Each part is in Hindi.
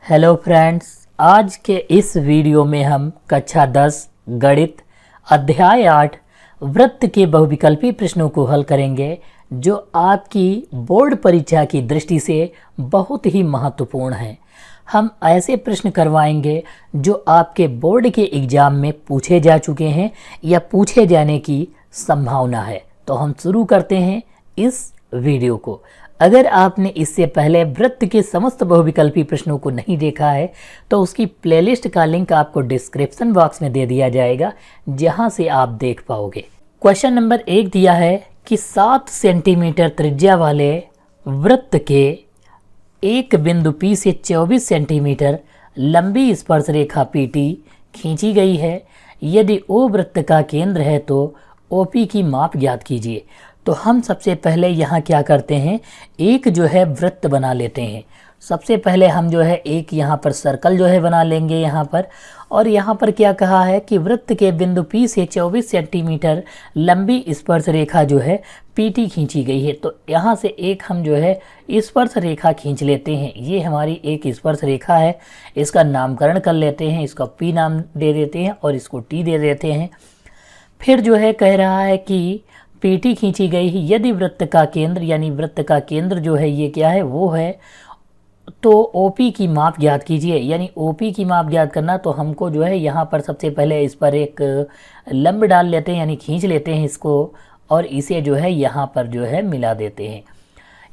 हेलो फ्रेंड्स, आज के इस वीडियो में हम कक्षा 10 गणित अध्याय 8 वृत्त के बहुविकल्पी प्रश्नों को हल करेंगे जो आपकी बोर्ड परीक्षा की दृष्टि से बहुत ही महत्वपूर्ण हैं। हम ऐसे प्रश्न करवाएंगे जो आपके बोर्ड के एग्जाम में पूछे जा चुके हैं या पूछे जाने की संभावना है। तो हम शुरू करते हैं इस वीडियो को। अगर आपने इससे पहले वृत्त के समस्त बहुविकल्पी प्रश्नों को नहीं देखा है तो उसकी प्लेलिस्ट का लिंक आपको डिस्क्रिप्शन बॉक्स में दे दिया जाएगा, जहां से आप देख पाओगे। क्वेश्चन नंबर 1 दिया है कि 7 सेंटीमीटर त्रिज्या वाले वृत्त के एक बिंदु P से 24 सेंटीमीटर लंबी स्पर्श रेखा PT खींची गई है। यदि O वृत्त का केंद्र है तो OP की माप ज्ञात कीजिए। तो हम सबसे पहले यहाँ क्या करते हैं, एक जो है वृत्त बना लेते हैं। सबसे पहले हम जो है एक यहाँ पर सर्कल जो है बना लेंगे यहाँ पर, और यहाँ पर क्या कहा है कि वृत्त के बिंदु P से 24 सेंटीमीटर लंबी स्पर्श रेखा जो है PT खींची गई है। तो यहाँ से एक हम जो है स्पर्श रेखा खींच लेते हैं। ये हमारी एक स्पर्श रेखा है, इसका नामकरण कर लेते हैं, इसका P नाम दे देते हैं और इसको T दे देते हैं। फिर जो है कह रहा है कि PT खींची गई है। यदि वृत्त का केंद्र यानी वृत्त का केंद्र जो है ये क्या है, वो है, तो OP की माप ज्ञात कीजिए। यानी OP की माप ज्ञात करना, तो हमको जो है यहाँ पर सबसे पहले इस पर एक लंब डाल लेते हैं, यानी खींच लेते हैं इसको, और इसे जो है यहाँ पर जो है मिला देते हैं।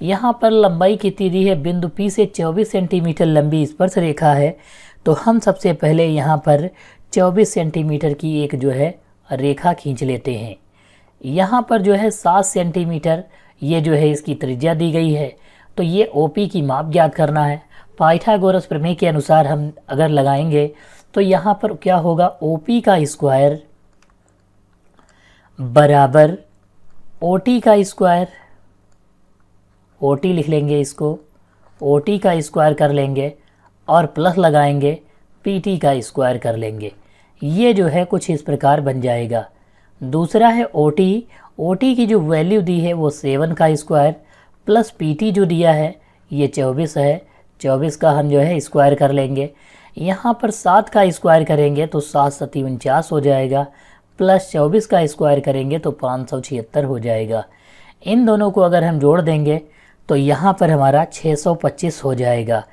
यहाँ पर लंबाई कितनी दी है, बिंदु P से 24 सेंटीमीटर लंबी स्पर्श रेखा है। तो हम सबसे पहले यहाँ पर 24 सेंटीमीटर की एक जो है रेखा खींच लेते हैं। यहाँ पर जो है 7 सेंटीमीटर ये जो है इसकी त्रिज्या दी गई है। तो ये OP की माप ज्ञात करना है। पाइथागोरस प्रमेय के अनुसार हम अगर लगाएंगे तो यहाँ पर क्या होगा, OP का स्क्वायर बराबर OT का स्क्वायर, OT लिख लेंगे इसको, OT का स्क्वायर कर लेंगे और प्लस लगाएंगे PT का स्क्वायर कर लेंगे। ये जो है कुछ इस प्रकार बन जाएगा। दूसरा है OT की जो वैल्यू दी है वो 7 का स्क्वायर प्लस PT जो दिया है ये 24 है, 24 का हम जो है स्क्वायर कर लेंगे। यहाँ पर 7 का स्क्वायर करेंगे तो 7 7 49 हो जाएगा, प्लस 24 का स्क्वायर करेंगे तो 576 हो जाएगा। इन दोनों को अगर हम जोड़ देंगे तो यहाँ पर हमारा 625 हो जाएगा।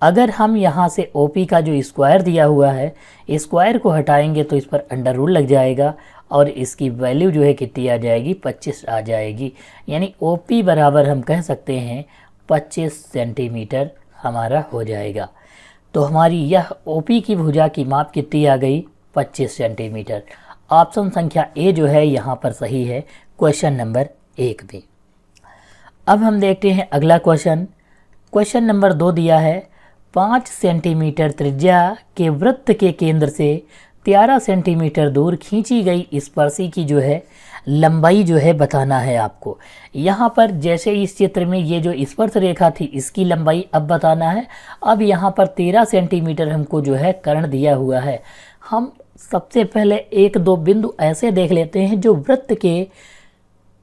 अगर हम यहाँ से OP का जो स्क्वायर दिया हुआ है, स्क्वायर को हटाएंगे तो इस पर अंडर रूल लग जाएगा और इसकी वैल्यू जो है कितनी आ जाएगी, 25 आ जाएगी। यानी OP बराबर हम कह सकते हैं 25 सेंटीमीटर हमारा हो जाएगा। तो हमारी यह OP की भुजा की माप कितनी आ गई, 25 सेंटीमीटर। ऑप्शन संख्या A जो है यहाँ पर सही है क्वेश्चन नंबर 1 में। अब हम देखते हैं अगला क्वेश्चन। क्वेश्चन नंबर 2 दिया है 5 सेंटीमीटर त्रिज्या के वृत्त के केंद्र से 13 सेंटीमीटर दूर खींची गई स्पर्शी की जो है लंबाई जो है बताना है आपको। यहाँ पर जैसे इस चित्र में ये जो स्पर्श रेखा थी इसकी लंबाई अब बताना है। अब यहाँ पर 13 सेंटीमीटर हमको जो है कर्ण दिया हुआ है। हम सबसे पहले एक दो बिंदु ऐसे देख लेते हैं जो वृत्त के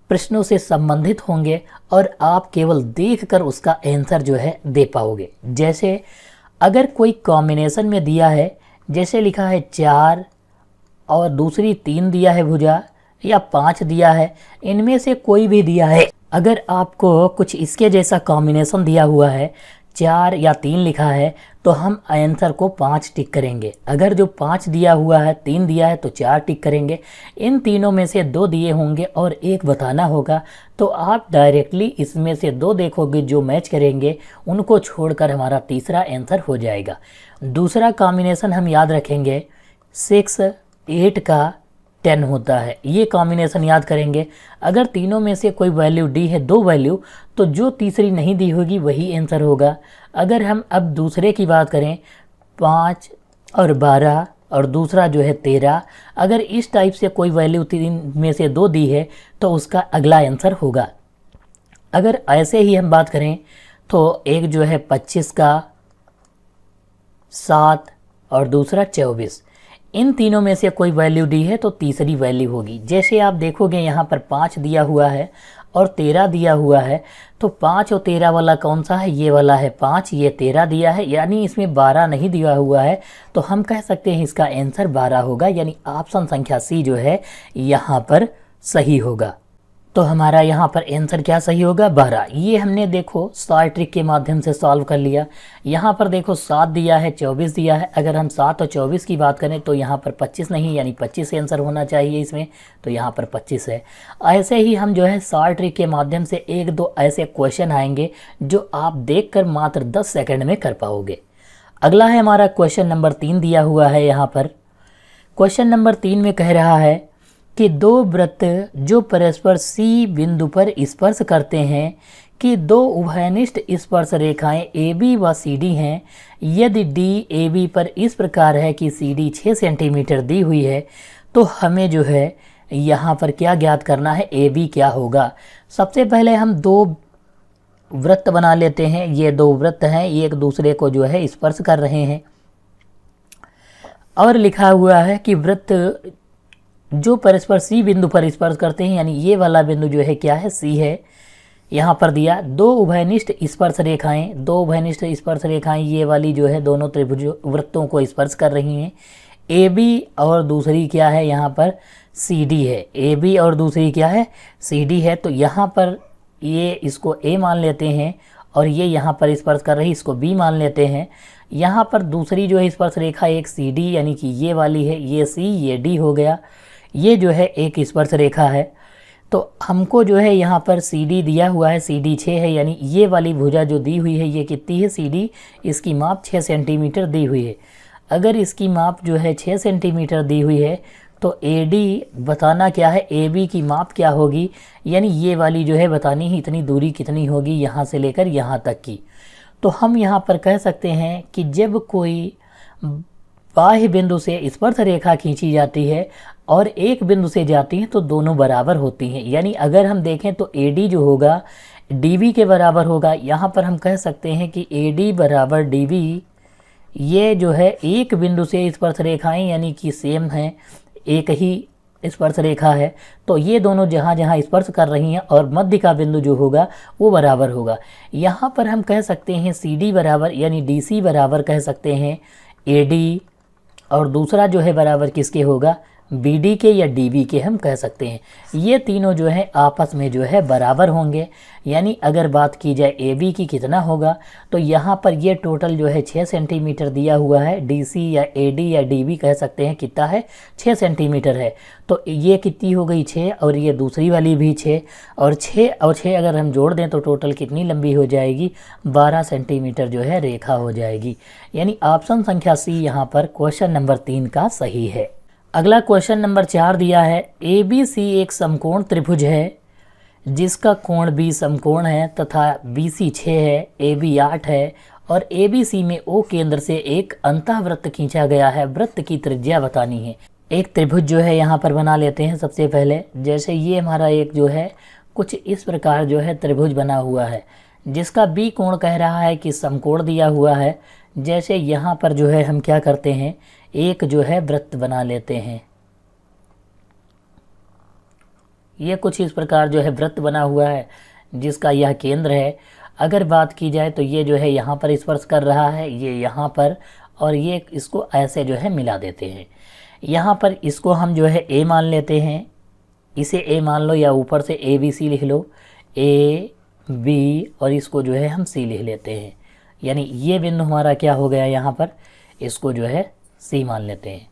प्रश्नों से संबंधित होंगे और आप केवल देखकर उसका आंसर जो है दे पाओगे। जैसे अगर कोई कॉम्बिनेशन में दिया है, जैसे लिखा है 4 और दूसरी 3 दिया है भुजा, या 5 दिया है, इनमें से कोई भी दिया है। अगर आपको कुछ इसके जैसा कॉम्बिनेशन दिया हुआ है, 4 या 3 लिखा है, तो हम आंसर को 5 टिक करेंगे। अगर जो 5 दिया हुआ है, 3 दिया है तो 4 टिक करेंगे। इन तीनों में से 2 दिए होंगे और एक बताना होगा, तो आप डायरेक्टली इसमें से 2 देखोगे जो मैच करेंगे, उनको छोड़कर हमारा तीसरा आंसर हो जाएगा। दूसरा कॉम्बिनेशन हम याद रखेंगे 6 8 का 10 होता है, ये कॉम्बिनेशन याद करेंगे। अगर तीनों में से कोई वैल्यू दी है, 2 वैल्यू, तो जो तीसरी नहीं दी होगी वही आंसर होगा। अगर हम अब दूसरे की बात करें 5 और 12 और दूसरा जो है 13, अगर इस टाइप से कोई वैल्यू 3 में से 2 दी है तो उसका अगला आंसर होगा। अगर ऐसे ही हम बात करें तो एक जो है 25 का 7 और दूसरा 24, इन तीनों में से कोई वैल्यू दी है तो तीसरी वैल्यू होगी। जैसे आप देखोगे यहाँ पर 5 दिया हुआ है और 13 दिया हुआ है, तो 5 और 13 वाला कौन सा है? ये वाला है 5, ये 13 दिया है, यानी इसमें 12 नहीं दिया हुआ है, तो हम कह सकते हैं इसका आंसर 12 होगा, यानी ऑप्शन संख्या सी जो है यहाँ पर सही होगा। तो हमारा यहाँ पर आंसर क्या सही होगा? 12। ये हमने देखो शॉर्ट ट्रिक के माध्यम से सॉल्व कर लिया। यहाँ पर देखो 7 दिया है, 24 दिया है, अगर हम 7 और 24 की बात करें तो यहाँ पर 25 नहीं, यानी 25 आंसर होना चाहिए इसमें, तो यहाँ पर 25 है। ऐसे ही हम जो है शॉर्ट ट्रिक के माध्यम से एक दो ऐसे क्वेश्चन आएंगे जो आप देख कर मात्र 10 सेकेंड में कर पाओगे। अगला है हमारा क्वेश्चन नंबर 3 दिया हुआ है यहाँ पर। क्वेश्चन नंबर 3 में कह रहा है कि दो वृत्त जो परस्पर सी बिंदु पर स्पर्श करते हैं कि दो उभयनिष्ठ स्पर्श रेखाएं AB व CD हैं, यदि DAB पर इस प्रकार है कि CD 6 सेंटीमीटर दी हुई है, तो हमें जो है यहाँ पर क्या ज्ञात करना है? AB क्या होगा? सबसे पहले हम दो वृत्त बना लेते हैं। ये दो वृत्त हैं, ये एक दूसरे को जो है स्पर्श कर रहे हैं, और लिखा हुआ है कि वृत्त जो परस्पर सी बिंदु पर स्पर्श करते हैं, यानी ये वाला बिंदु जो है क्या है? सी है। यहाँ पर दिया दो उभयनिष्ठ स्पर्श रेखाएं, दो उभयनिष्ठ स्पर्श रेखाएं ये वाली जो है दोनों त्रिभुज वृत्तों को स्पर्श कर रही हैं। ए बी और दूसरी क्या है? यहाँ पर सी डी है। ए बी और दूसरी क्या है? सी डी है। तो यहाँ पर ये इसको ए मान लेते हैं, और ये यहाँ पर स्पर्श कर रही इसको बी मान लेते हैं। यहाँ पर दूसरी जो है स्पर्श रेखा एक सी डी, यानी कि ये वाली है, ये सी ये डी हो गया। ये जो है एक स्पर्श रेखा है, तो हमको जो है यहाँ पर CD दिया हुआ है, CD 6 है, यानी ये वाली भुजा जो दी हुई है ये कितनी है? CD, इसकी माप 6 सेंटीमीटर दी हुई है। अगर इसकी माप जो है 6 सेंटीमीटर दी हुई है, तो AD बताना क्या है? AB की माप क्या होगी? यानी ये वाली जो है बतानी है इतनी दूरी कितनी होगी यहाँ से लेकर यहाँ तक की। तो हम यहाँ पर कह सकते हैं कि जब कोई बाह्य बिंदु से स्पर्श रेखा खींची जाती है और एक बिंदु से जाती हैं, तो दोनों बराबर होती हैं। यानी अगर हम देखें तो AD जो होगा DB के बराबर होगा। यहाँ पर हम कह सकते हैं कि AD बराबर DB, ये जो है एक बिंदु से स्पर्श रेखाएं यानी कि सेम हैं, एक ही स्पर्श रेखा है, तो ये दोनों जहाँ जहाँ स्पर्श कर रही हैं और मध्य का बिंदु जो होगा वो बराबर होगा। यहाँ पर हम कह सकते हैं CD बराबर, यानी DC बराबर कह सकते हैं AD, और दूसरा जो है बराबर किसके होगा? BD के या DB के हम कह सकते हैं। ये तीनों जो है आपस में जो है बराबर होंगे। यानी अगर बात की जाए AB की कितना होगा, तो यहाँ पर ये टोटल जो है 6 सेंटीमीटर दिया हुआ है। DC या AD या DB कह सकते हैं कितना है? 6 सेंटीमीटर है। तो ये कितनी हो गई? 6, और ये दूसरी वाली भी 6, और 6 और 6 अगर हम जोड़ दें तो टोटल कितनी लंबी हो जाएगी? 12 सेंटीमीटर जो है रेखा हो जाएगी। यानी ऑप्शन संख्या सी यहाँ पर क्वेश्चन नंबर 3 का सही है। अगला क्वेश्चन नंबर 4 दिया है, ABC एक समकोण त्रिभुज है जिसका कोण B समकोण है तथा BC 6 है, AB 8 है, और ABC में O केंद्र से एक अंतःवृत्त खींचा गया है। वृत्त की त्रिज्या बतानी है। एक त्रिभुज जो है यहाँ पर बना लेते हैं सबसे पहले। जैसे ये हमारा एक जो है कुछ इस प्रकार जो है त्रिभुज बना हुआ है, जिसका B कोण कह रहा है कि समकोण दिया हुआ है। जैसे यहाँ पर जो है हम क्या करते हैं, एक जो है वृत्त बना लेते हैं। ये कुछ इस प्रकार जो है वृत्त बना हुआ है जिसका यह केंद्र है। अगर बात की जाए तो ये जो है यहाँ पर स्पर्श कर रहा है, ये यहाँ पर, और ये इसको ऐसे जो है मिला देते हैं। यहाँ पर इसको हम जो है A मान लेते हैं, इसे A मान लो, या ऊपर से ABC लिख लो, AB, और इसको जो है हम C लिख लेते हैं। यानी ये बिंदु हमारा क्या हो गया यहाँ पर, इसको जो है C मान लेते हैं।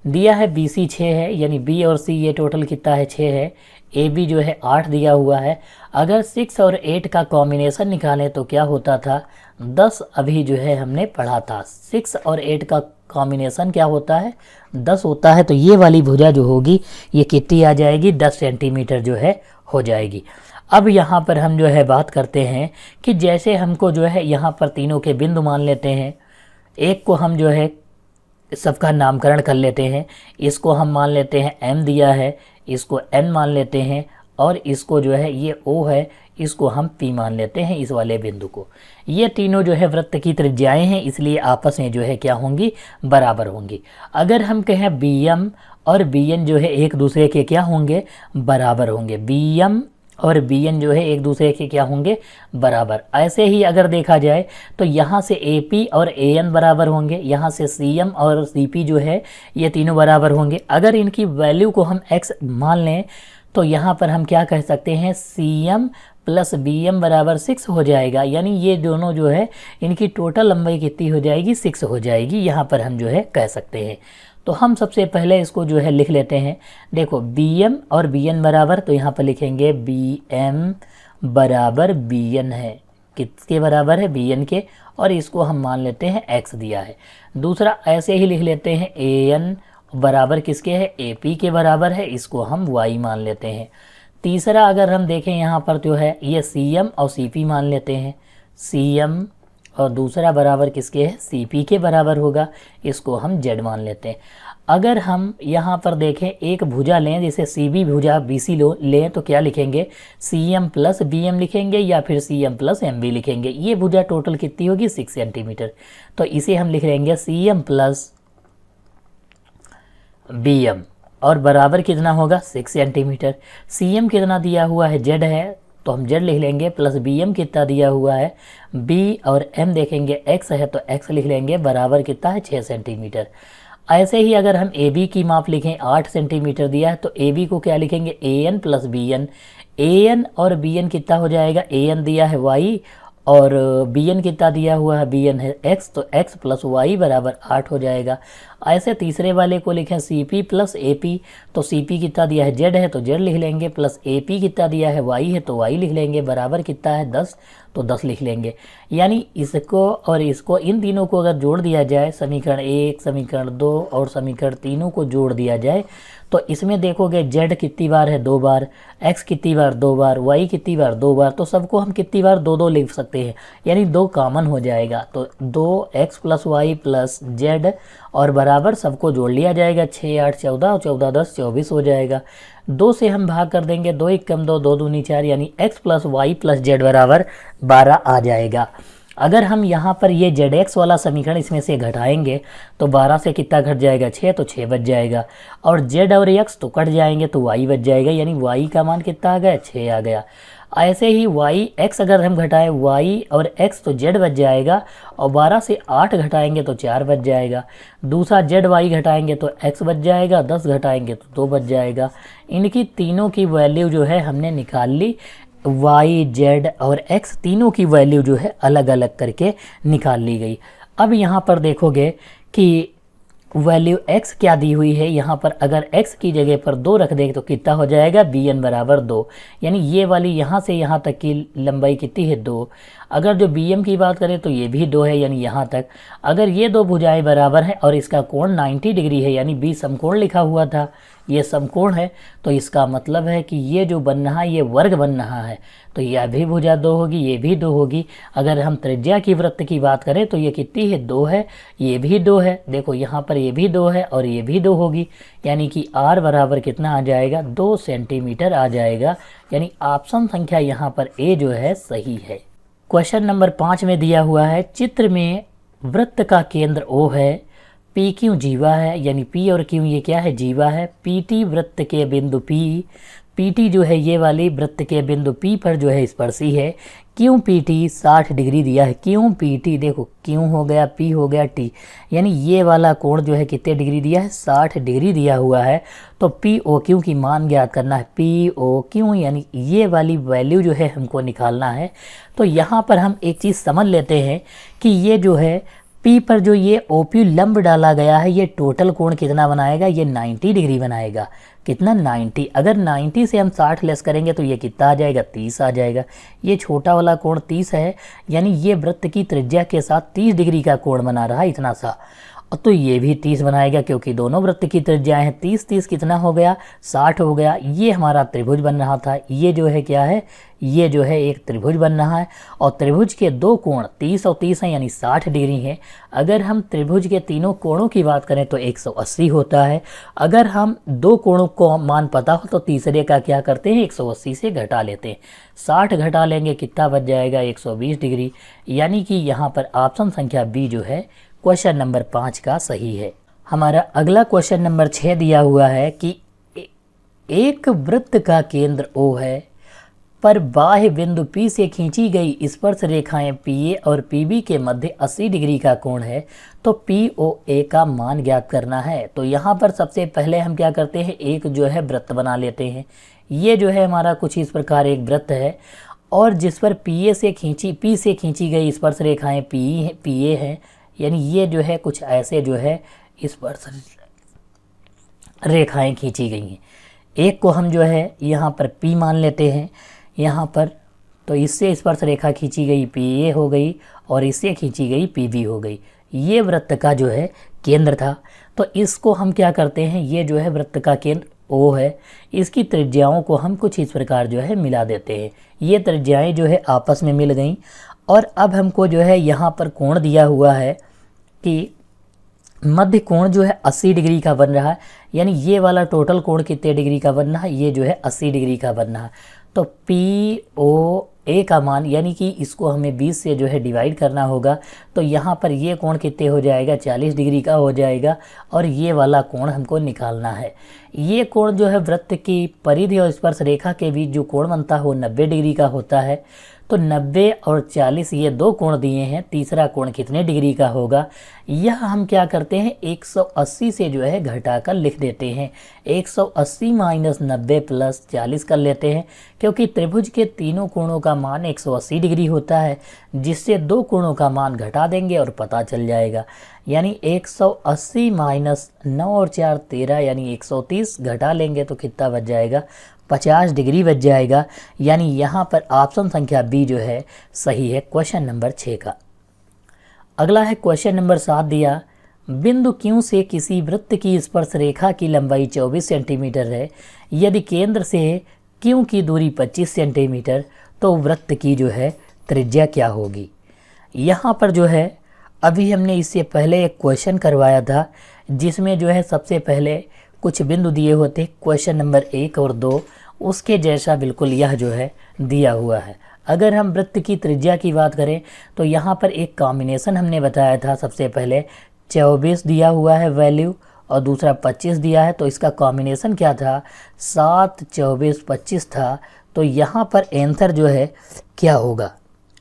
दिया है BC 6 है, यानी B और C ये टोटल कितना है? 6 है। AB जो है 8 दिया हुआ है। अगर 6 और 8 का कॉम्बिनेशन निकालें तो क्या होता था? 10 अभी जो है हमने पढ़ा था। 6 और 8 का कॉम्बिनेशन क्या होता है? 10 होता है। तो ये वाली भुजा जो होगी ये कितनी आ जाएगी? 10 सेंटीमीटर जो है हो जाएगी। अब यहाँ पर हम जो है बात करते हैं कि जैसे हमको जो है यहाँ पर तीनों के बिंदु मान लेते हैं। एक को हम जो है सबका नामकरण कर लेते हैं। इसको हम मान लेते हैं M दिया है, इसको N मान लेते हैं, और इसको जो है ये O है, इसको हम P मान लेते हैं, इस वाले बिंदु को। ये तीनों जो है वृत्त की त्रिज्याएं हैं, इसलिए आपस में जो है क्या होंगी? बराबर होंगी। अगर हम कहें BM और BN जो है एक दूसरे के क्या होंगे? बराबर होंगे। BM और बी एन जो है एक दूसरे के क्या होंगे, बराबर। ऐसे ही अगर देखा जाए तो यहाँ से ए पी और ए एन बराबर होंगे, यहाँ से सी एम और सी पी जो है ये तीनों बराबर होंगे। अगर इनकी वैल्यू को हम एक्स मान लें तो यहाँ पर हम क्या कह सकते हैं, C M plus B M बराबर 6 हो जाएगा, यानी ये दोनों जो है इनकी टोटल लंबाई कितनी हो जाएगी, 6 हो जाएगी, यहाँ पर हम जो है कह सकते हैं। तो हम सबसे पहले इसको जो है लिख लेते हैं। देखो बी एम और बी एन बराबर, तो यहाँ पर लिखेंगे बी एम बराबर बी एन है, किसके बराबर है, बी एन के, और इसको हम मान लेते हैं एक्स दिया है। दूसरा ऐसे ही लिख लेते हैं ए एन बराबर किसके है, ए पी के बराबर है, इसको हम वाई मान लेते हैं। तीसरा अगर हम देखें यहाँ पर जो है ये सी एम और सी पी मान लेते हैं, सी एम और दूसरा बराबर किसके है, सी पी के बराबर होगा, इसको हम जेड मान लेते हैं। अगर हम यहाँ पर देखें एक भुजा लें, जैसे सी बी भुजा बी सी लें, तो क्या लिखेंगे, C M plus B M लिखेंगे या फिर C M plus M B लिखेंगे। ये भुजा टोटल कितनी होगी, 6 सेंटीमीटर, तो इसे हम लिख लेंगे C M plus B M और बराबर कितना होगा, 6 सेंटीमीटर। सी एम कितना दिया हुआ है, जेड है, तो हम जेड लिख लेंगे, प्लस बी एम कितना दिया हुआ है, बी और एम देखेंगे एक्स है, तो एक्स लिख लेंगे, बराबर कितना है, 6 सेंटीमीटर। ऐसे ही अगर हम ए बी की माप लिखें, 8 सेंटीमीटर दिया है, तो ए बी को क्या लिखेंगे, A N plus B N. A N और बी एन कितना हो जाएगा, ए एन दिया है वाई और बी एन कितना दिया हुआ है, बी एन है एक्स, तो एक्स प्लस वाई बराबर 8 हो जाएगा। ऐसे तीसरे वाले को लिखें C P plus A P, तो सी पी कितना दिया है, जेड है, तो जेड लिख लेंगे, प्लस ए पी कितना दिया है, वाई है, तो वाई लिख लेंगे, बराबर कितना है 10, तो 10 लिख लेंगे। यानी इसको और इसको, इन तीनों को अगर जोड़ दिया जाए, समीकरण 1 समीकरण 2 और समीकरण तीनों को जोड़ दिया जाए, तो इसमें देखोगे जेड कितनी बार है, 2 बार, एक्स कितनी बार, 2 बार, वाई कितनी बार, 2 बार, तो सबको हम कितनी बार, 2 लिख सकते हैं, यानी 2 कॉमन हो जाएगा। तो 2 X plus Y plus Z और बराबर सबको जोड़ लिया जाएगा, 6 8 14 और 14 10 24 हो जाएगा। 2 से हम भाग कर देंगे, 2 1 कम 2, 2 दूनी 4, यानी X plus Y plus Z बराबर 12 आ जाएगा। अगर हम यहाँ पर ये जेड एक्स वाला समीकरण इसमें से घटाएंगे तो 12 से कितना घट जाएगा, 6, तो 6 बच जाएगा, और जेड और एक्स तो कट जाएंगे तो वाई बच जाएगा, यानी वाई का मान कितना आ गया, 6 आ गया। ऐसे ही वाई एक्स अगर हम घटाएं, वाई और एक्स तो जेड बच जाएगा, और 12 से 8 घटाएंगे तो 4 बच जाएगा। दूसरा जेड वाई घटाएंगे तो एक्स बच जाएगा, 10 घटाएंगे तो 2 बच जाएगा। इनकी तीनों की वैल्यू जो है हमने निकाल ली, वाई जेड और एक्स तीनों की वैल्यू जो है अलग अलग करके निकाल ली गई। अब यहाँ पर देखोगे कि वैल्यू x क्या दी हुई है, यहाँ पर अगर x की जगह पर 2 रख दें तो कितना हो जाएगा, बी एन बराबर 2, यानी ये वाली यहाँ से यहाँ तक की लंबाई कितनी है, 2। अगर जो बी एम की बात करें तो ये भी 2 है, यानी यहाँ तक। अगर ये 2 भुजाएं बराबर हैं और इसका कोण 90 डिग्री है, यानी बी समकोण लिखा हुआ था, ये समकोण है, तो इसका मतलब है कि ये जो बन रहा है ये वर्ग बन रहा है, तो यह भी भुजा 2 होगी, ये भी 2 होगी। अगर हम त्रिज्या की वृत्त की बात करें तो ये कितनी है, 2 है, ये भी 2 है, देखो यहाँ पर ये भी 2 है और ये भी 2 होगी, यानी कि r बराबर कितना आ जाएगा, 2 सेंटीमीटर आ जाएगा। यानी ऑप्शन संख्या यहाँ पर ए जो है सही है। क्वेश्चन नंबर 5 में दिया हुआ है, चित्र में वृत्त का केंद्र O है, पी क्यू जीवा है, यानी पी और क्यू ये क्या है, जीवा है। पीटी वृत्त के बिंदु पीटी जो है ये वाली वृत्त के बिंदु पी पर जो है स्पर्शी है। क्यों पीटी 60 डिग्री दिया है, क्यों पीटी, देखो क्यों हो गया, पी हो गया टी, यानी ये वाला कोण जो है कितने डिग्री दिया है, 60 डिग्री दिया हुआ है। तो पी ओ क्यू की मान ज्ञात करना है, पी ओ क्यू यानी ये वाली वैल्यू जो है हमको निकालना है। तो यहाँ पर हम एक चीज़ समझ लेते हैं कि ये जो है P पर जो ये OP लंब डाला गया है, ये टोटल कोण कितना बनाएगा, ये 90 डिग्री बनाएगा। कितना, 90। अगर 90 से हम 60 लेस करेंगे तो ये कितना आ जाएगा, 30 आ जाएगा। ये छोटा वाला कोण 30 है, यानी ये वृत्त की त्रिज्या के साथ 30 डिग्री का कोण बना रहा है, इतना सा। तो ये भी 30 बनाएगा, क्योंकि दोनों वृत्त की त्रिज्याएं हैं। 30 30 कितना हो गया, 60 हो गया। ये हमारा त्रिभुज बन रहा था, ये जो है क्या है, ये जो है एक त्रिभुज बन रहा है, और त्रिभुज के दो कोण 30 और 30 हैं, यानी 60 डिग्री हैं। अगर हम त्रिभुज के तीनों कोणों की बात करें तो 180 होता है। अगर हम दो कोणों को मान पता हो तो तीसरे का क्या करते हैं, 180 से घटा लेते हैं। 60 घटा लेंगे, कितना बच जाएगा, 120 डिग्री। यानी कि यहाँ पर ऑप्शन संख्या बी जो है क्वेश्चन नंबर 5 का सही है। हमारा अगला क्वेश्चन नंबर 6 दिया हुआ है कि एक वृत्त का केंद्र O है, पर बाह्य बिंदु P से खींची गई स्पर्श रेखाएं PA और PB के मध्य 80 डिग्री का कोण है, तो POA का मान ज्ञात करना है। तो यहाँ पर सबसे पहले हम क्या करते हैं, एक जो है वृत्त बना लेते हैं। ये जो है हमारा कुछ इस प्रकार एक वृत्त है, और जिस पर P से खींची गई स्पर्श रेखाएं PA है, यानी ये जो है कुछ ऐसे जो है स्पर्श रेखाएं खींची गई हैं। एक को हम जो है यहाँ पर P मान लेते हैं यहाँ पर, तो इससे स्पर्श रेखा खींची गई PA हो गई और इससे खींची गई PB हो गई। ये वृत्त का जो है केंद्र था। तो इसको हम क्या करते हैं, ये जो है वृत्त का केंद्र O है, इसकी त्रिज्याओं को हम कुछ इस प्रकार जो है मिला देते हैं। ये त्रिज्याएं जो है आपस में मिल गई, और अब हमको जो है यहाँ पर कोण दिया हुआ है कि मध्य कोण जो है 80 डिग्री का बन रहा है, यानी ये वाला टोटल कोण कितने डिग्री का बन रहा है, ये जो है 80 डिग्री का बन रहा है। तो POA का मान, यानी कि इसको हमें 20 से जो है डिवाइड करना होगा, तो यहाँ पर ये कोण कितने हो जाएगा, 40 डिग्री का हो जाएगा, और ये वाला कोण हमको निकालना है। ये कोण जो है वृत्त की परिधि और स्पर्श रेखा के बीच जो कोण बनता है वो 90 डिग्री का होता है। तो 90 और 40 ये दो कोण दिए हैं, तीसरा कोण कितने डिग्री का होगा, यह हम क्या करते हैं 180 से जो है घटाकर लिख देते हैं। 180 माइनस 90 प्लस 40 कर लेते हैं, क्योंकि त्रिभुज के तीनों कोणों का मान 180 डिग्री होता है, जिससे दो कोणों का मान घटा देंगे और पता चल जाएगा। यानी 180 माइनस 9 और 4 13, यानी 130 घटा लेंगे तो कितना बच जाएगा, 50 डिग्री बच जाएगा। यानी यहाँ पर ऑप्शन संख्या बी जो है सही है क्वेश्चन नंबर 6 का। अगला है क्वेश्चन नंबर 7 दिया, बिंदु Q से किसी वृत्त की स्पर्श रेखा की लंबाई 24 सेंटीमीटर है, यदि केंद्र से Q की दूरी 25 सेंटीमीटर, तो वृत्त की जो है त्रिज्या क्या होगी। यहाँ पर जो है अभी हमने इससे पहले एक क्वेश्चन करवाया था, जिसमें जो है सबसे पहले कुछ बिंदु दिए होते क्वेश्चन नंबर 1 और 2, उसके जैसा बिल्कुल यह जो है दिया हुआ है। अगर हम वृत्त की त्रिज्या की बात करें तो यहाँ पर एक कॉम्बिनेशन हमने बताया था, सबसे पहले 24 दिया हुआ है वैल्यू और दूसरा 25 दिया है, तो इसका कॉम्बिनेशन क्या था 7 24 25 था। तो यहाँ पर आंसर जो है क्या होगा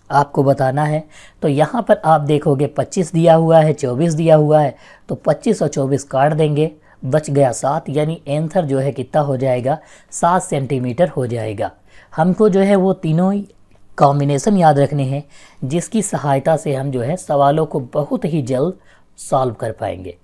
आपको बताना है। तो यहाँ पर आप देखोगे 25 दिया हुआ है, 24 दिया हुआ है, तो 25 और 24 काट देंगे, बच गया 7, यानी आंसर जो है कितना हो जाएगा 7 सेंटीमीटर हो जाएगा। हमको जो है वो तीनों ही कॉम्बिनेशन याद रखने हैं, जिसकी सहायता से हम जो है सवालों को बहुत ही जल्द सॉल्व कर पाएंगे।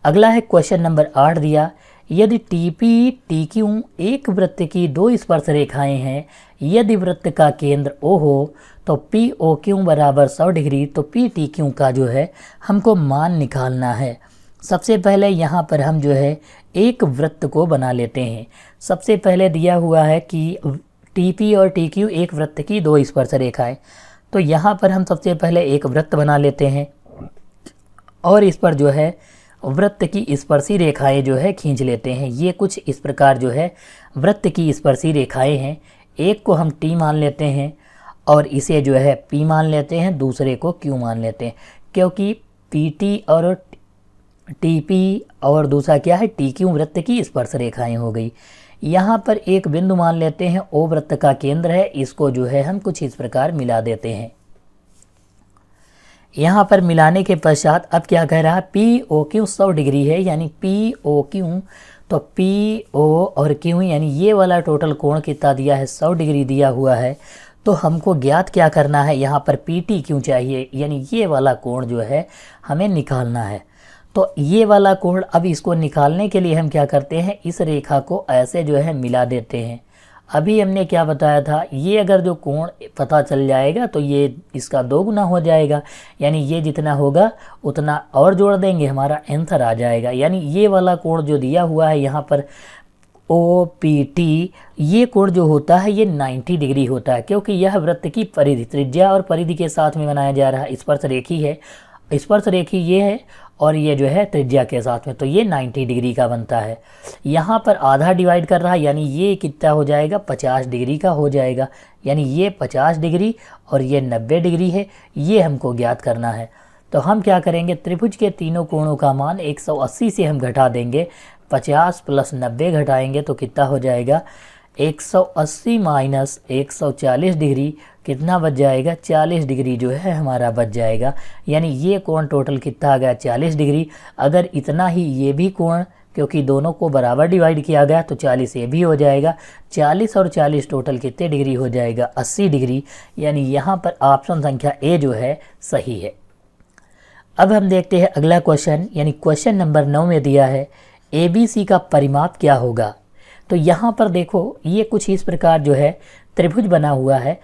अगला है क्वेश्चन नंबर 8 दिया, यदि TP TQ एक वृत्त की दो स्पर्श रेखाएं हैं, यदि वृत्त का केंद्र O हो तो POQ बराबर 100 डिग्री, तो PTQ का जो है हमको मान निकालना है। सबसे पहले यहाँ पर हम जो है एक वृत्त को बना लेते हैं। सबसे पहले दिया हुआ है कि TP और TQ एक वृत्त की दो स्पर्श रेखाएं, तो यहाँ पर हम सबसे पहले एक वृत्त बना लेते हैं और इस पर जो है वृत्त की स्पर्शी रेखाएं जो है खींच लेते हैं। ये कुछ इस प्रकार जो है वृत्त की स्पर्शी रेखाएं हैं। एक को हम T मान लेते हैं और इसे जो है P मान लेते हैं, दूसरे को Q मान लेते हैं, क्योंकि PT और TP और दूसरा क्या है TQ वृत्त की स्पर्श रेखाएं हो गई। यहाँ पर एक बिंदु मान लेते हैं O वृत्त का केंद्र है, इसको जो है हम कुछ इस प्रकार मिला देते हैं। यहाँ पर मिलाने के पश्चात अब क्या कह रहा है POQ 100 डिग्री है, यानी POQ, तो PO और Q यानी ये वाला टोटल कोण कितना दिया है 100 डिग्री दिया हुआ है। तो हमको ज्ञात क्या करना है, यहाँ पर PTQ चाहिए, यानी ये वाला कोण जो है हमें निकालना है। तो ये वाला कोण, अब इसको निकालने के लिए हम क्या करते हैं, इस रेखा को ऐसे जो है मिला देते हैं। अभी हमने क्या बताया था, ये अगर जो कोण पता चल जाएगा तो ये इसका 2 गुना हो जाएगा, यानी ये जितना होगा उतना और जोड़ देंगे, हमारा आंसर आ जाएगा। यानी ये वाला कोण जो दिया हुआ है यहाँ पर OPT, ये कोण जो होता है ये 90 डिग्री होता है, क्योंकि यह वृत्त की परिधि, त्रिज्या और परिधि के साथ में बनाया जा रहा है। स्पर्श रेखी है, स्पर्श रेखी ये है और ये जो है त्रिज्या के साथ में, तो ये 90 डिग्री का बनता है। यहाँ पर आधा डिवाइड कर रहा है, यानी ये कितना हो जाएगा 50 डिग्री का हो जाएगा, यानी ये 50 डिग्री और ये 90 डिग्री है, ये हमको ज्ञात करना है। तो हम क्या करेंगे, त्रिभुज के तीनों कोणों का मान 180 से हम घटा देंगे, 50 प्लस 90 घटाएंगे तो कितना हो जाएगा 180 माइनस 140 डिग्री कितना बच जाएगा, 40 डिग्री जो है हमारा बच जाएगा। यानी ये कोण टोटल कितना आ गया, 40 डिग्री। अगर इतना ही ये भी कोण, क्योंकि दोनों को बराबर डिवाइड किया गया तो 40 ये भी हो जाएगा। 40 और 40 टोटल कितने डिग्री हो जाएगा, 80 डिग्री। यानी यहाँ पर ऑप्शन संख्या ए जो है सही है। अब हम देखते हैं अगला क्वेश्चन, यानी क्वेश्चन नंबर 9 में दिया है ABC का परिमाप क्या होगा। तो यहाँ पर देखो ये कुछ इस प्रकार जो है त्रिभुज बना हुआ है।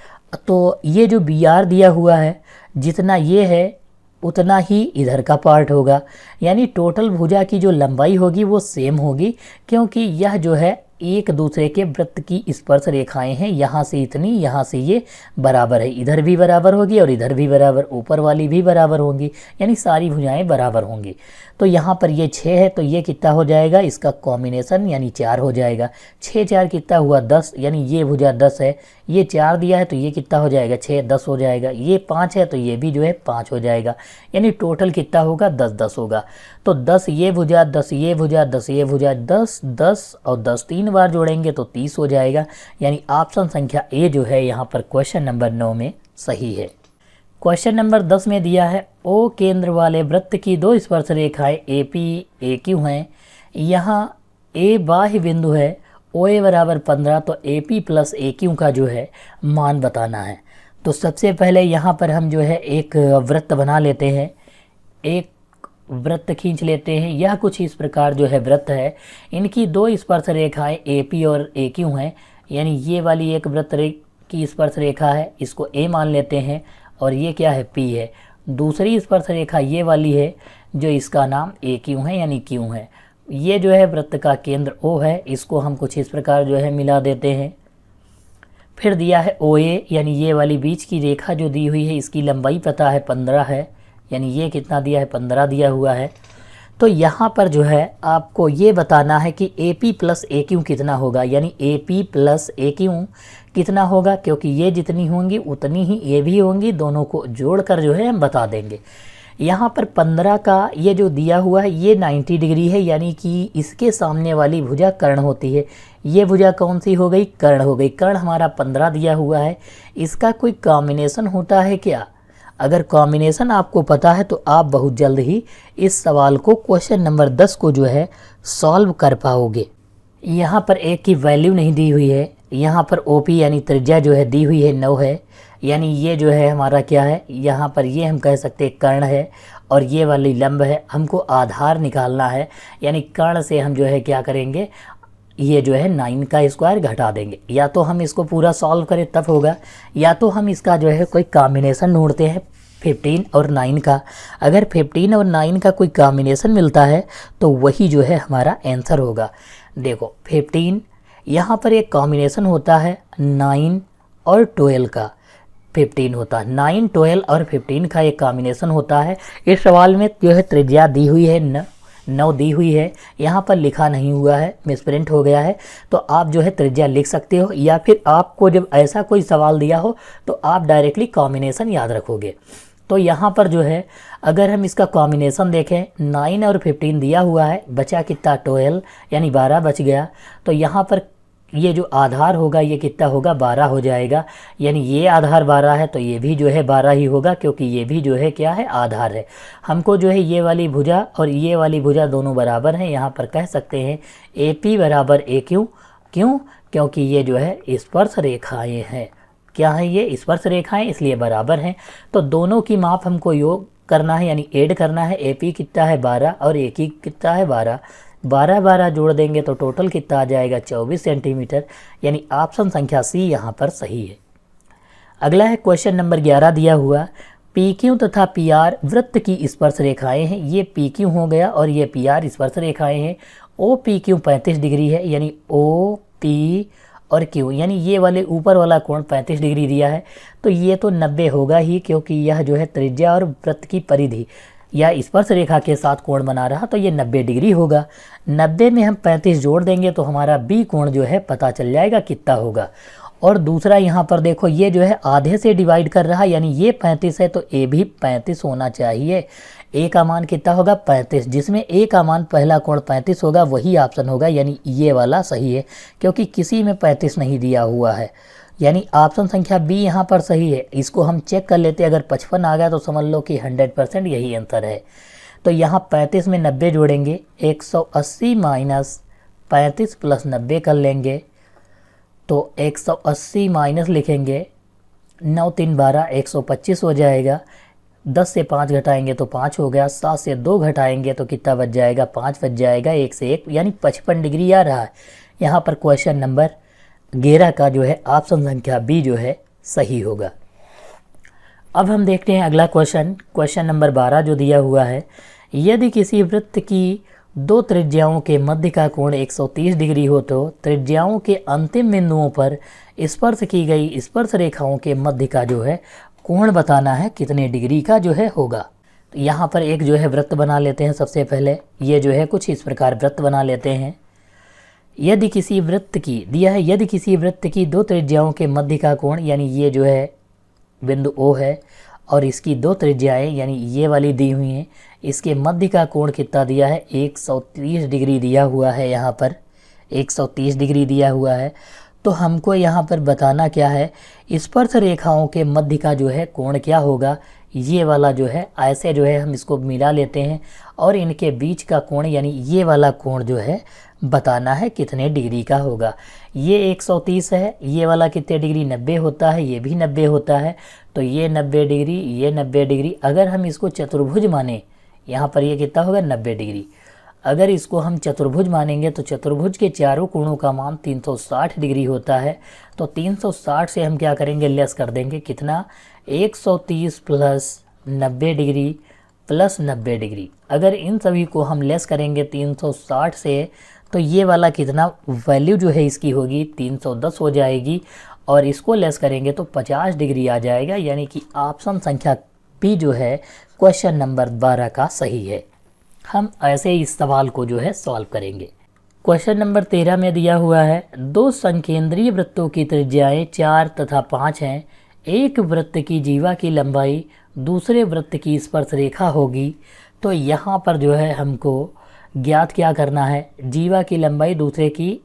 तो ये जो BR दिया हुआ है, जितना ये है उतना ही इधर का पार्ट होगा। यानी टोटल भुजा की जो लंबाई होगी वो सेम होगी, क्योंकि यह जो है एक दूसरे के वृत्त की स्पर्श रेखाएं हैं। यहाँ से इतनी, यहाँ से ये बराबर है, इधर भी बराबर होगी और इधर भी बराबर, ऊपर वाली भी बराबर होंगी, यानी सारी भुजाएं बराबर होंगी। तो यहाँ पर ये 6 है, तो ये कितना हो जाएगा, इसका कॉम्बिनेशन यानी 4 हो जाएगा। 6 4 कितना हुआ, 10, यानी ये भुजा 10 है। ये 4 दिया है तो ये कितना हो जाएगा, 6 10 हो जाएगा। ये 5 है तो ये भी जो है 5 हो जाएगा। यानी टोटल कितना होगा, 10 10 होगा। तो 10 ये भुजा, 10 ये भुजा, 10 ये भुजा, 10 10 और 10 3 बार जोड़ेंगे तो 30 हो जाएगा। यानी ऑप्शन संख्या ए जो है यहाँ पर क्वेश्चन नंबर 9 में सही है। क्वेश्चन नंबर 10 में दिया है ओ केंद्र वाले वृत्त की दो स्पर्श रेखाएं AP AQ हैं। यहाँ A बाह्य बिंदु है, OA बराबर 15, तो AP प्लस AQ का जो है मान बताना है। तो सबसे पहले यहाँ पर हम जो है एक वृत्त बना लेते हैं, एक वृत्त खींच लेते हैं। यह कुछ इस प्रकार जो है वृत्त है। इनकी दो स्पर्श रेखाएं AP और AQ हैं। यानी ये वाली एक वृत्त की स्पर्श रेखा है, इसको A मान लेते हैं, और ये क्या है, P है। दूसरी स्पर्श रेखा ये वाली है, जो इसका नाम AQ है यानी Q है। ये जो है वृत्त का केंद्र O है, इसको हम कुछ इस प्रकार जो है मिला देते हैं। फिर दिया है OA, यानी ये वाली बीच की रेखा जो दी हुई है, इसकी लंबाई पता है 15 है, यानी ये कितना दिया है, 15 दिया हुआ है। तो यहाँ पर जो है आपको ये बताना है कि AP प्लस AQ कितना होगा, यानी AP प्लस AQ कितना होगा, क्योंकि ये जितनी होंगी उतनी ही ये भी होंगी, दोनों को जोड़कर जो है हम बता देंगे। यहाँ पर 15 का ये जो दिया हुआ है ये 90 डिग्री है, यानी कि इसके सामने वाली भुजा कर्ण होती है। ये भुजा कौन सी हो गई, कर्ण हो गई। कर्ण हमारा 15 दिया हुआ है। इसका कोई कॉम्बिनेशन होता है क्या? अगर कॉम्बिनेशन आपको पता है तो आप बहुत जल्द ही इस सवाल को, क्वेश्चन नंबर 10 को जो है सॉल्व कर पाओगे। यहाँ पर एक की वैल्यू नहीं दी हुई है। यहाँ पर OP यानी त्रिज्या जो है दी हुई है 9 है, यानी ये जो है हमारा क्या है, यहाँ पर ये हम कह सकते हैं कर्ण है, और ये वाली लंब है। हमको आधार निकालना है, यानी कर्ण से हम जो है क्या करेंगे, ये जो है 9 का स्क्वायर घटा देंगे। या तो हम इसको पूरा सॉल्व करें तब होगा, या तो हम इसका जो है कोई कॉम्बिनेशन ढूंढते हैं 15 और 9 का। अगर 15 और 9 का कोई कॉम्बिनेशन मिलता है तो वही जो है हमारा आंसर होगा। देखो 15, यहाँ पर एक कॉम्बिनेशन होता है 9 और 12 का, 15 होता है। 9 12 और 15 का एक कॉम्बिनेशन होता है। इस सवाल में जो है त्रिज्या दी हुई है 9 दी हुई है, यहाँ पर लिखा नहीं हुआ है, मिसप्रिंट हो गया है। तो आप जो है त्रिज्या लिख सकते हो, या फिर आपको जब ऐसा कोई सवाल दिया हो तो आप डायरेक्टली कॉम्बिनेशन याद रखोगे। तो यहाँ पर जो है अगर हम इसका कॉम्बिनेशन देखें, 9 और 15 दिया हुआ है, बचा कितना 12, यानी 12 बच गया। तो यहाँ पर ये जो आधार होगा ये कितना होगा, 12 हो जाएगा। यानी ये आधार 12 है तो ये भी जो है 12 ही होगा, क्योंकि ये भी जो है क्या है, आधार है। हमको जो है ये वाली भुजा और ये वाली भुजा दोनों बराबर हैं। यहाँ पर कह सकते हैं AP बराबर AQ। क्यों? क्योंकि ये जो है स्पर्श रेखाएँ हैं। क्या है ये, स्पर्श रेखाएं, इसलिए बराबर हैं। तो दोनों की माप हमको योग करना है, यानी ऐड करना है। AP कितना है 12 और AQ कितना है 12, 12 12 जोड़ देंगे तो टोटल कितना आ जाएगा 24 सेंटीमीटर। यानी ऑप्शन संख्या C यहाँ पर सही है। अगला है क्वेश्चन नंबर 11 दिया हुआ, PQ तथा PR वृत्त की स्पर्श रेखाएं हैं। ये PQ हो गया और ये PR स्पर्श रेखाएं हैं। OPQ 35 डिग्री है, यानी OP और Q, यानी ये वाले ऊपर वाला कोण 35 डिग्री दिया है, तो ये तो 90 होगा ही, क्योंकि यह जो है त्रिज्या और वृत्त की परिधि या स्पर्श रेखा के साथ कोण बना रहा, तो ये 90 डिग्री होगा। 90 में हम 35 जोड़ देंगे तो हमारा B कोण जो है पता चल जाएगा कितना होगा। और दूसरा यहाँ पर देखो ये जो है आधे से डिवाइड कर रहा है, यानी ये 35 है तो A भी 35 होना चाहिए। ए का मान कितना होगा 35, जिसमें ए का मान पहला कोण 35 होगा वही ऑप्शन होगा, यानी ये वाला सही है, क्योंकि किसी में 35 नहीं दिया हुआ है, यानी ऑप्शन संख्या बी यहाँ पर सही है। इसको हम चेक कर लेते हैं, अगर 55 आ गया तो समझ लो कि 100% यही आंसर है। तो यहाँ 35 में 90 जोड़ेंगे, 180 माइनस 35 प्लस 90 कर लेंगे, तो 180 माइनस लिखेंगे, 9 3 12 125 हो जाएगा। 10 से 5 घटाएंगे तो 5 हो गया, 7 से 2 घटाएंगे तो कितना बच जाएगा, 5 बच जाएगा, 1 से 1 यानी 55 डिग्री आ रहा है। यहाँ पर क्वेश्चन नंबर 11 का जो है ऑप्शन संख्या बी जो है सही होगा। अब हम देखते हैं अगला क्वेश्चन नंबर 12 जो दिया हुआ है, यदि किसी वृत्त की दो त्रिज्याओं के मध्य का कोण 130 डिग्री हो तो त्रिज्याओं के अंतिम बिंदुओं पर स्पर्श की गई स्पर्श रेखाओं के मध्य का जो है कोण बताना है कितने डिग्री का जो है होगा। तो यहाँ पर एक जो है वृत्त बना लेते हैं। सबसे पहले ये जो है कुछ इस प्रकार वृत्त बना लेते हैं। यदि किसी वृत्त की दिया है, यदि किसी वृत्त की दो त्रिज्याओं के मध्य का कोण, यानी ये जो है बिंदु O है और इसकी दो त्रिज्याएं यानी ये वाली दी हुई हैं, इसके मध्य का कोण कितना दिया है 130 डिग्री दिया हुआ है। यहाँ पर 130 डिग्री दिया हुआ है। तो हमको यहाँ पर बताना क्या है, स्पर्श रेखाओं के मध्य का जो है कोण क्या होगा। ये वाला जो है ऐसे जो है हम इसको मिला लेते हैं और इनके बीच का कोण यानी ये वाला कोण जो है बताना है कितने डिग्री का होगा। ये 130 है, ये वाला कितने डिग्री 90 होता है, ये भी 90 होता है, तो ये 90 डिग्री, ये 90 डिग्री। अगर हम इसको चतुर्भुज माने, यहाँ पर ये कितना होगा 90 डिग्री। अगर इसको हम चतुर्भुज मानेंगे तो चतुर्भुज के चारों कोणों का मान 360 डिग्री होता है। तो 360 से हम क्या करेंगे, लेस कर देंगे कितना 130 प्लस 90 डिग्री प्लस 90 डिग्री। अगर इन सभी को हम लेस करेंगे 360 से तो ये वाला कितना वैल्यू जो है इसकी होगी 310 हो जाएगी, और इसको लेस करेंगे तो 50 डिग्री आ जाएगा, यानी कि ऑप्शन संख्या बी जो है क्वेश्चन नंबर 12 का सही है। हम ऐसे इस सवाल को जो है सॉल्व करेंगे। क्वेश्चन नंबर 13 में दिया हुआ है, दो संकेंद्रीय वृत्तों की त्रिज्याएं 4 तथा 5 हैं। एक वृत्त की जीवा की लंबाई दूसरे वृत्त की स्पर्श रेखा होगी। तो यहाँ पर जो है हमको ज्ञात क्या करना है, जीवा की लंबाई दूसरे की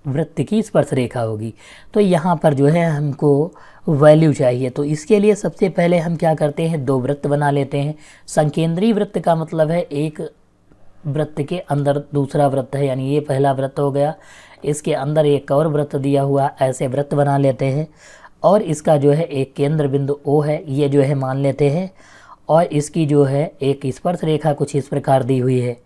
वृत्त की स्पर्श रेखा होगी। तो यहाँ पर जो है हमको वैल्यू चाहिए। तो इसके लिए सबसे पहले हम क्या करते हैं, दो वृत्त बना लेते हैं। संकेंद्रीय वृत्त का मतलब है एक वृत्त के अंदर दूसरा वृत्त है, यानी ये पहला वृत्त हो गया, इसके अंदर एक और वृत्त दिया हुआ, ऐसे वृत्त बना लेते हैं। और इसका जो है एक केंद्र बिंदु O है, ये जो है मान लेते हैं, और इसकी जो है एक स्पर्श रेखा कुछ इस प्रकार दी हुई है।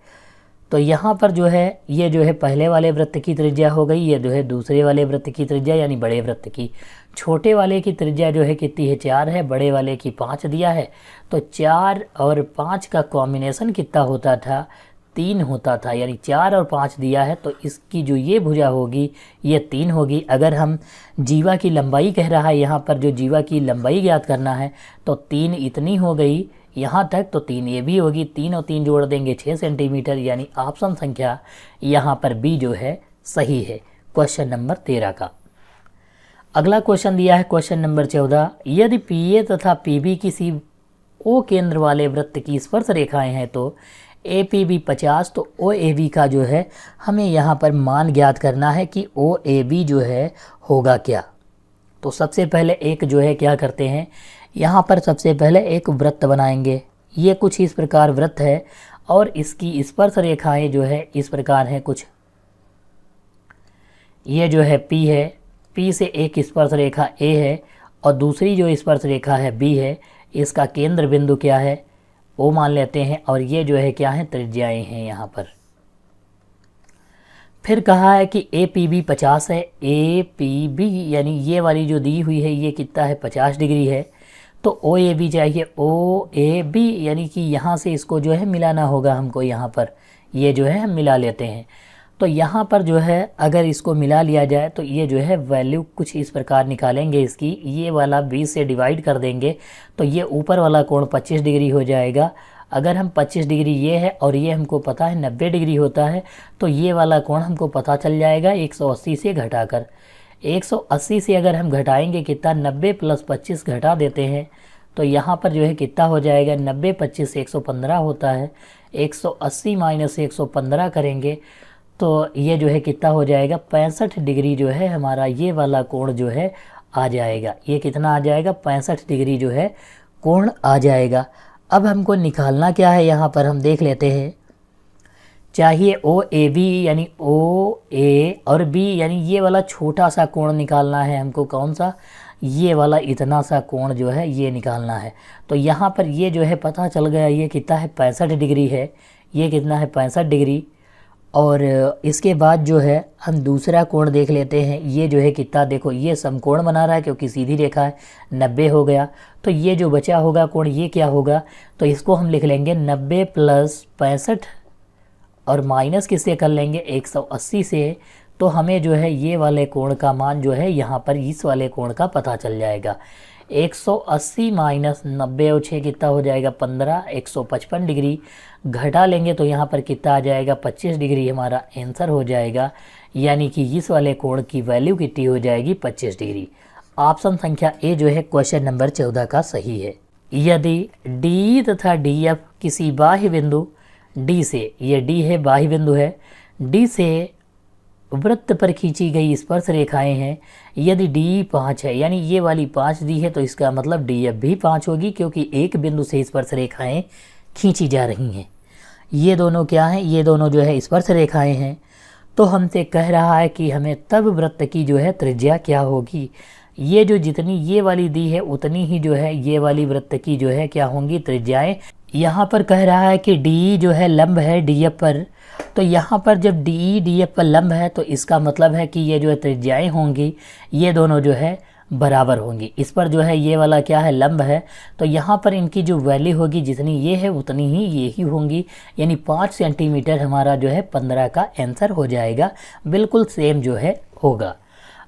तो यहाँ पर जो है ये जो है पहले वाले वृत्त की त्रिज्या हो गई, ये जो है दूसरे वाले वृत्त की त्रिज्या यानी बड़े वृत्त की। छोटे वाले की त्रिज्या जो है कितनी है 4 है, बड़े वाले की 5 दिया है। तो 4 और 5 का कॉम्बिनेशन कितना होता था 3 होता था, यानी 4 और 5 दिया है तो इसकी जो ये भुजा होगी ये 3 होगी। अगर हम जीवा की लंबाई कह रहा है, यहाँ पर जो जीवा की लंबाई ज्ञात करना है तो 3 इतनी हो गई यहाँ तक, तो 3 ये भी होगी, 3 और 3 जोड़ देंगे 6 सेंटीमीटर, यानी ऑप्शन संख्या यहाँ पर बी जो है सही है क्वेश्चन नंबर 13 का। अगला क्वेश्चन दिया है क्वेश्चन नंबर 14, यदि पीए तथा पीबी किसी ओ केंद्र वाले वृत्त की स्पर्श रेखाएं हैं तो ए पी बी 50, तो ओ ए बी का जो है हमें यहाँ पर मान ज्ञात करना है कि ओ ए बी जो है होगा क्या। तो सबसे पहले एक जो है क्या करते हैं, यहाँ पर सबसे पहले एक वृत्त बनाएंगे। ये कुछ इस प्रकार वृत्त है और इसकी स्पर्श रेखाएं जो है इस प्रकार हैं कुछ। ये जो है P है, P से एक स्पर्श रेखा A है और दूसरी जो स्पर्श रेखा है B है। इसका केंद्र बिंदु क्या है O मान लेते हैं, और ये जो है क्या है त्रिज्याएं हैं यहाँ पर। फिर कहा है कि ए पी बी 50 है, ए पी बी यानी ये वाली जो दी हुई है ये कितना है 50 डिग्री है। तो ओ ए बी चाहिए, ओ ए बी यानी कि यहाँ से इसको जो है मिलाना होगा हमको, यहाँ पर ये जो है हम मिला लेते हैं। तो यहाँ पर जो है अगर इसको मिला लिया जाए तो ये जो है वैल्यू कुछ इस प्रकार निकालेंगे इसकी, ये वाला 20 से डिवाइड कर देंगे तो ये ऊपर वाला कोण 25 डिग्री हो जाएगा। अगर हम 25 डिग्री ये है और ये हमको पता है 90 डिग्री होता है, तो ये वाला कोण हमको पता चल जाएगा 180 से घटाकर। 180 से अगर हम घटाएंगे कितना 90 प्लस 25 घटा देते हैं तो यहाँ पर जो है कितना हो जाएगा, 90 25 115 होता है, 180 माइनस 115 करेंगे तो ये जो है कितना हो जाएगा, 65 डिग्री जो है हमारा ये वाला कोण जो है आ जाएगा। ये कितना आ जाएगा, 65 डिग्री जो है कोण आ जाएगा। अब हमको निकालना क्या है, यहाँ पर हम देख लेते हैं। चाहिए ओ ए बी यानी ओ ए और बी यानी ये वाला छोटा सा कोण निकालना है हमको। कौन सा, ये वाला इतना सा कोण जो है ये निकालना है। तो यहाँ पर ये जो है पता चल गया, ये कितना है, 65 डिग्री है। ये कितना है, 65 डिग्री। और इसके बाद जो है हम दूसरा कोण देख लेते हैं। ये जो है कितना, देखो ये समकोण बना रहा है क्योंकि सीधी रेखा है, 90 हो गया। तो ये जो बचा होगा कोण ये क्या होगा, तो इसको हम लिख लेंगे 90 प्लस 65 और माइनस किससे कर लेंगे, 180 से। तो हमें जो है ये वाले कोण का मान जो है यहाँ पर इस वाले कोण का पता चल जाएगा। 180 माइनस 90 और 6 कितना हो जाएगा, 15, 155 डिग्री घटा लेंगे तो यहाँ पर कितना आ जाएगा, 25 डिग्री हमारा आंसर हो जाएगा। यानी कि इस वाले कोण की वैल्यू कितनी हो जाएगी, 25 डिग्री। ऑप्शन संख्या ए जो है क्वेश्चन नंबर 14 का सही है। यदि डी तथा डी एफ किसी बाह्य बिंदु डी से, ये डी है बाह्य बिंदु है, डी से वृत्त पर खींची गई स्पर्श रेखाएं हैं। यदि डी 5 है यानी ये वाली 5 दी है तो इसका मतलब डी एफ भी 5 होगी क्योंकि एक बिंदु से स्पर्श रेखाएं खींची जा रही हैं। ये दोनों क्या हैं, ये दोनों जो है स्पर्श रेखाएं हैं। तो हमसे कह रहा है कि हमें तब वृत्त की जो है त्रिज्या क्या होगी। ये जो जितनी ये वाली दी है उतनी ही जो है ये वाली वृत्त की जो है क्या होंगी, त्रिज्याएं। यहाँ पर कह रहा है कि डी जो है लंब है डी एफ पर, तो यहाँ पर जब डी डी एफ पर लंब है तो इसका मतलब है कि ये जो है त्रिज्याएं होंगी ये दोनों जो है बराबर होंगी। इस पर जो है ये वाला क्या है, लंब है, तो यहाँ पर इनकी जो वैल्यू होगी जितनी ये है उतनी ही ये ही होंगी। यानी 5 सेंटीमीटर हमारा जो है 15 का आंसर हो जाएगा, बिल्कुल सेम जो है होगा।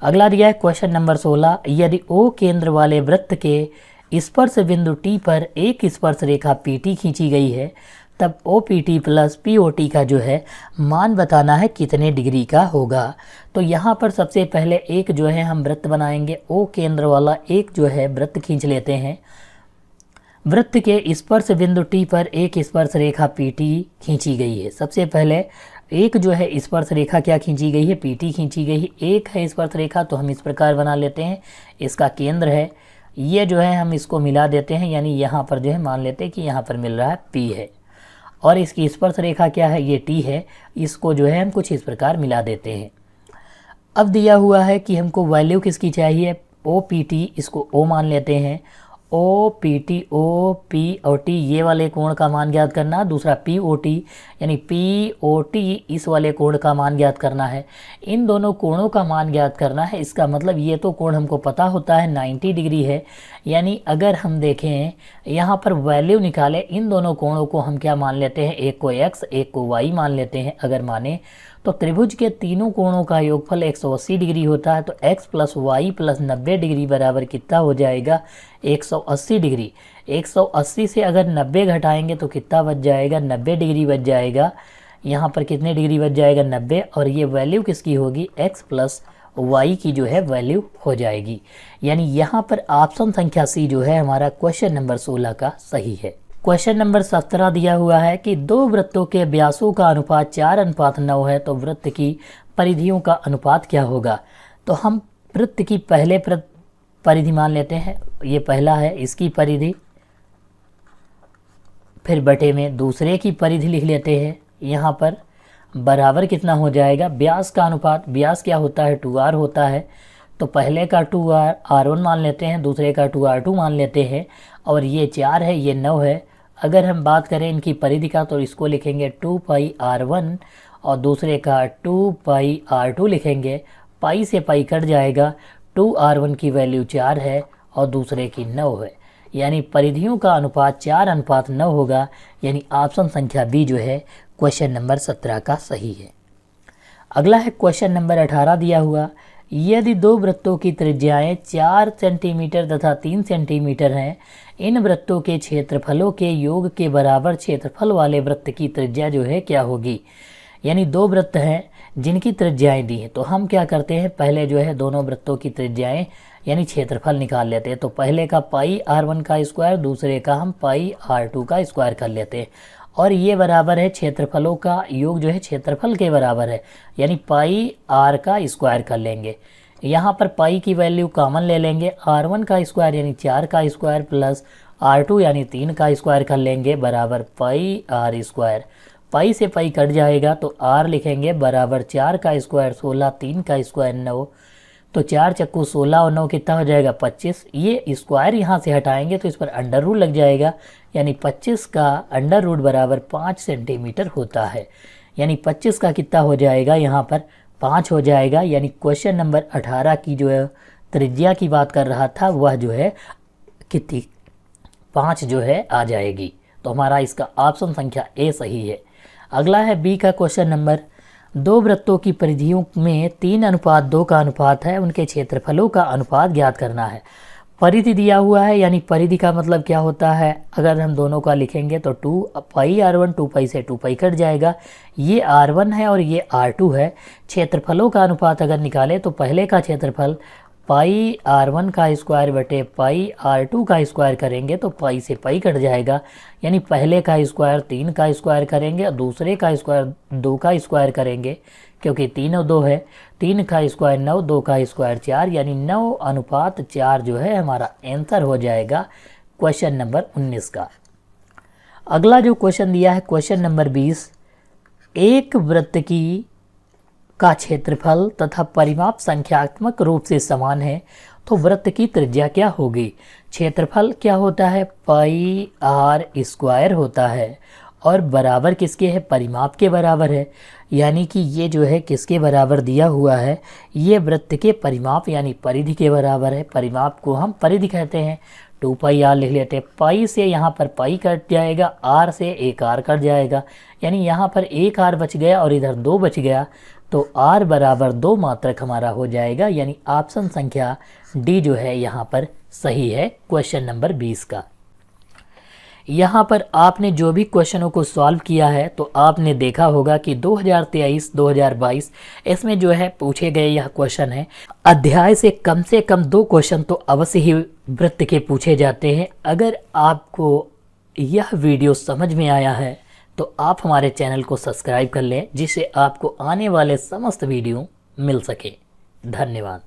अगला दिया है क्वेश्चन नंबर 16। यदि ओ केंद्र वाले वृत्त के स्पर्श बिंदु टी पर एक स्पर्श रेखा पी टी खींची गई है, तब O P T plus P O T का जो है मान बताना है कितने डिग्री का होगा। तो यहाँ पर सबसे पहले एक जो है हम वृत्त बनाएंगे, ओ केंद्र वाला एक जो है वृत्त खींच लेते हैं। वृत्त के स्पर्श बिंदु टी पर एक स्पर्श रेखा पी टी खींची गई है। सबसे पहले एक जो है स्पर्श रेखा क्या खींची गई है, पी टी खींची गई है। एक है स्पर्श रेखा तो हम इस प्रकार बना लेते हैं, इसका केंद्र है, ये जो है हम इसको मिला देते हैं, यानी यहाँ पर जो है मान लेते हैं कि यहाँ पर मिल रहा है पी है और इसकी स्पर्श रेखा क्या है, ये टी है। इसको जो है हम कुछ इस प्रकार मिला देते हैं। अब दिया हुआ है कि हमको वैल्यू किसकी चाहिए, ओ पी टी, इसको ओ मान लेते हैं। O P T, O P और टी ये वाले कोण का मान ज्ञात करना, दूसरा पी ओ टी यानी पी ओ टी इस वाले कोण का मान ज्ञात करना है। इन दोनों कोणों का मान ज्ञात करना है। इसका मतलब ये तो कोण हमको पता होता है 90 डिग्री है। यानी अगर हम देखें यहाँ पर वैल्यू निकालें, इन दोनों कोणों को हम क्या मान लेते हैं, एक को एक्स एक को वाई मान लेते हैं। अगर माने तो त्रिभुज के तीनों कोणों का योगफल 180 डिग्री होता है, तो x plus Y plus 90 degree बराबर कितना हो जाएगा, 180 डिग्री। 180 से अगर 90 घटाएंगे तो कितना बच जाएगा, 90 डिग्री बच जाएगा। यहाँ पर कितने डिग्री बच जाएगा, 90, और ये वैल्यू किसकी होगी, x प्लस वाई की जो है वैल्यू हो जाएगी। यानी यहाँ पर ऑप्शन संख्या सी जो है हमारा क्वेश्चन नंबर 16 का सही है। क्वेश्चन नंबर 17 दिया हुआ है कि दो वृत्तों के व्यासों का अनुपात 4:9 है, तो वृत्त की परिधियों का अनुपात क्या होगा। तो हम वृत्त की पहले परिधि मान लेते हैं, ये पहला है इसकी परिधि, फिर बटे में दूसरे की परिधि लिख लेते हैं। यहाँ पर बराबर कितना हो जाएगा, व्यास का अनुपात, व्यास क्या होता है, 2r होता है, तो पहले का 2r r1 मान लेते हैं, दूसरे का 2r2 मान लेते हैं, और ये 4 है ये 9 है। अगर हम बात करें इनकी परिधि का तो इसको लिखेंगे 2 पाई r1 और दूसरे का 2 पाई r2 लिखेंगे। पाई से पाई कट जाएगा, 2r1 की वैल्यू 4 है और दूसरे की 9 है, यानी परिधियों का अनुपात 4:9 होगा। यानी ऑप्शन संख्या बी जो है क्वेश्चन नंबर 17 का सही है। अगला है क्वेश्चन नंबर 18 दिया हुआ, यदि दो वृत्तों की त्रिज्याएं 4 सेंटीमीटर तथा 3 सेंटीमीटर हैं, इन वृत्तों के क्षेत्रफलों के योग के बराबर क्षेत्रफल वाले वृत्त की त्रिज्या जो है क्या होगी। यानी दो वृत्त हैं जिनकी त्रिज्याएं दी हैं, तो हम क्या करते हैं, पहले जो है दोनों वृत्तों की त्रिज्याएं यानी क्षेत्रफल निकाल लेते हैं। तो पहले का पाई r1 का स्क्वायर, दूसरे का हम पाई r2 का स्क्वायर कर लेते हैं और ये बराबर है क्षेत्रफलों का योग जो है क्षेत्रफल के बराबर है, यानी पाई r का स्क्वायर कर लेंगे। यहाँ पर पाई की वैल्यू कॉमन ले लेंगे, r1 का स्क्वायर यानी 4 का स्क्वायर प्लस r2 यानी 3 का स्क्वायर कर लेंगे बराबर पाई r स्क्वायर। पाई से पाई कट जाएगा तो r लिखेंगे बराबर 4 का स्क्वायर 16, 3 का स्क्वायर 9, तो 4 चक्कू 16 और 9 कितना हो जाएगा 25। ये स्क्वायर यहाँ से हटाएंगे तो इस पर अंडर रूट लग जाएगा, यानी 25 का अंडर रूट बराबर 5 सेंटीमीटर होता है। यानी 25 का कितना हो जाएगा यहाँ पर 5 हो जाएगा। यानी क्वेश्चन नंबर 18 की जो है त्रिज्या की बात कर रहा था वह जो है कितनी 5 जो है आ जाएगी। तो हमारा इसका ऑप्शन संख्या ए सही है। अगला है बी का क्वेश्चन नंबर, दो वृत्तों की परिधियों में 3:2 का अनुपात है, उनके क्षेत्रफलों का अनुपात ज्ञात करना है। परिधि दिया हुआ है, यानी परिधि का मतलब क्या होता है, अगर हम दोनों का लिखेंगे तो 2 पाई r1 2 पाई से 2 पाई कट जाएगा, ये r1 है और ये r2 है। क्षेत्रफलों का अनुपात अगर निकाले तो पहले का क्षेत्रफल पाई r1 का स्क्वायर बटे पाई r2 का स्क्वायर करेंगे तो पाई से पाई कट जाएगा, यानी पहले का स्क्वायर 3 का स्क्वायर करेंगे और दूसरे का स्क्वायर 2 का स्क्वायर करेंगे, क्योंकि 3 और 2 है, 3 का स्क्वायर 9, 2 का स्क्वायर 4, यानी 9:4 जो है हमारा आंसर हो जाएगा क्वेश्चन नंबर 19 का। अगला जो क्वेश्चन दिया है क्वेश्चन नंबर 20, एक वृत्त की का क्षेत्रफल तथा परिमाप संख्यात्मक रूप से समान है तो वृत्त की त्रिज्या क्या होगी। क्षेत्रफल क्या होता है पाई r स्क्वायर होता है और बराबर किसके है परिमाप के बराबर है, यानी कि ये जो है किसके बराबर दिया हुआ है, ये वृत्त के परिमाप यानी परिधि के बराबर है। परिमाप को हम परिधि कहते हैं। 2 पाई r लिख लेते हैं, पाई से यहाँ पर पाई कट जाएगा, r से एक r कट जाएगा, यानी यहाँ पर एक r बच गया और इधर 2 बच गया, तो r बराबर 2 मात्रक हमारा हो जाएगा, यानी ऑप्शन संख्या डी जो है यहाँ पर सही है क्वेश्चन नंबर 20 का। यहाँ पर आपने जो भी क्वेश्चनों को सॉल्व किया है तो आपने देखा होगा कि 2023-2022 इसमें जो है पूछे गए यह क्वेश्चन है। अध्याय से कम 2 क्वेश्चन तो अवश्य ही वृत्त के पूछे जाते हैं। अगर आपको यह वीडियो समझ में आया है तो आप हमारे चैनल को सब्सक्राइब कर लें, जिससे आपको आने वाले समस्त वीडियो मिल सके। धन्यवाद।